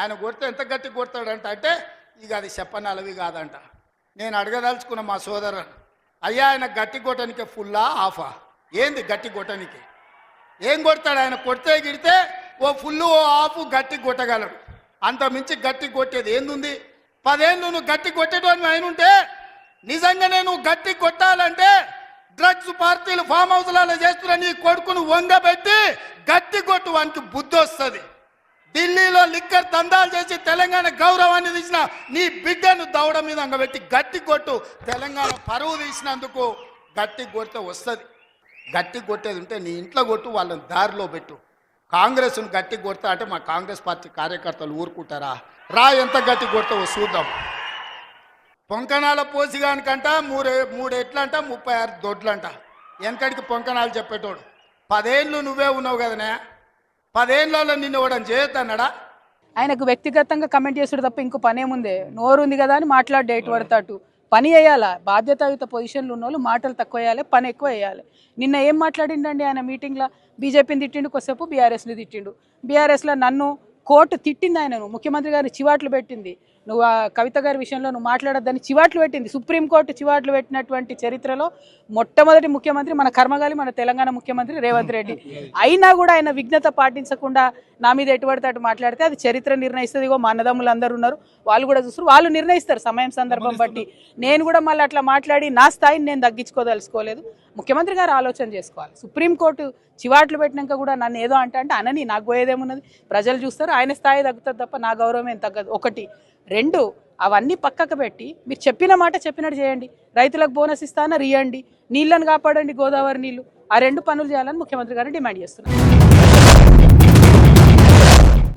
ఆయన కొడితే ఎంత గట్టి కొడతాడంట అంటే ఇక అది చెప్పనలవి కాదంట. నేను అడగదలుచుకున్న మా సోదరుని, అయ్యా ఆయన గట్టి కొట్టడానికి ఫుల్లా ఆఫా? ఏంది గట్టి కొట్టడానికి? ఏం కొడతాడు ఆయన? కొడితే గిడితే ఓ ఫుల్లు ఓ ఆఫ్ గట్టి కొట్టగలడు, అంత మించి గట్టి కొట్టేది ఏందుంది? 10 ఏళ్ళు నువ్వు గట్టి కొట్టేటోని ఆయన ఉంటే నిజంగానే నువ్వు గట్టి కొట్టాలంటే డ్రగ్స్ పార్టీలు ఫామ్ హౌస్లలో చేస్తున్న నీ కొడుకును వంగబెట్టి గట్టి కొట్టు, వానికి బుద్ధి వస్తుంది. ఢిల్లీలో లిక్కర్ దందాలు చేసి తెలంగాణ గౌరవాన్ని తీసిన నీ బిడ్డను దవడ మీద అంగబెట్టి గట్టి కొట్టు. తెలంగాణ పరువు తీసినందుకు గట్టి కొడితే వస్తుంది. గట్టి కొట్టేది ఉంటే నీ ఇంట్లో కొట్టు, వాళ్ళని దారిలో పెట్టు. కాంగ్రెస్ను గట్టి కొడతా అంటే మా కాంగ్రెస్ పార్టీ కార్యకర్తలు ఊరుకుంటారా? రా, ఎంత గట్టి కొడతావో చూద్దాం. పొంకణాల పోసిగానికంట 3 ఎట్లంట 36 దొడ్లంట. వెనకడికి పొంకణాలు చెప్పేటోడు. 10 ఏళ్ళు నువ్వే ఉన్నావు కదనే, 10 ఏళ్ళలో నిన్ను ఇవ్వడం చేయొద్దన్నాడా? ఆయనకు వ్యక్తిగతంగా కమెంట్ చేసాడు తప్ప ఇంకో పనేముందే? నోరుంది కదా అని మాట్లాడే ఎటు పడతాటు. పని వేయాలా? బాధ్యతాయుత పొజిషన్లు ఉన్న వాళ్ళు మాటలు తక్కువ వేయాలి, పని ఎక్కువ వేయాలి. నిన్న ఏం మాట్లాడిండండి ఆయన మీటింగ్లో? బీజేపీని తిట్టిండు, కొద్దిసేపు బీఆర్ఎస్ని తిట్టిండు. బీఆర్ఎస్లో నన్ను కోర్టు తిట్టింది, ఆయనను ముఖ్యమంత్రి గారిని చివాట్లు పెట్టింది. నువ్వు ఆ కవిత గారి విషయంలో నువ్వు మాట్లాడొద్దని చివాట్లు పెట్టింది. సుప్రీంకోర్టు చివాట్లు పెట్టినటువంటి చరిత్రలో మొట్టమొదటి ముఖ్యమంత్రి మన కర్మగాలి, మన తెలంగాణ ముఖ్యమంత్రి రేవంత్ రెడ్డి. అయినా కూడా ఆయన విఘ్నత పాటించకుండా నా మీద ఎటువంటి అటు మాట్లాడితే అది చరిత్ర నిర్ణయిస్తుంది. ఇగో మా అన్నదమ్ములు అందరూ ఉన్నారు, వాళ్ళు కూడా చూస్తారు, వాళ్ళు నిర్ణయిస్తారు సమయం సందర్భం బట్టి. నేను కూడా మళ్ళీ అట్లా మాట్లాడి నా స్థాయిని నేను తగ్గించుకోదలుచుకోలేదు. ముఖ్యమంత్రి గారు ఆలోచన చేసుకోవాలి. సుప్రీంకోర్టు చివాట్లు పెట్టినాక కూడా నన్ను ఏదో అంటే అనని, నాకు పోయేదేమున్నది? ప్రజలు చూస్తారు, ఆయన స్థాయి తగ్గుతుంది తప్ప నా గౌరవం ఏం తగ్గదు. 1. 2, అవన్నీ పక్కకు పెట్టి మీరు చెప్పిన మాట చెప్పినట్టు చేయండి. రైతులకు బోనస్ ఇస్తానని ఇయ్యండి, నీళ్లను కాపాడండి, గోదావరి నీళ్లు. ఆ 2 పనులు చేయాలని ముఖ్యమంత్రి గారిని డిమాండ్ చేస్తున్నారు.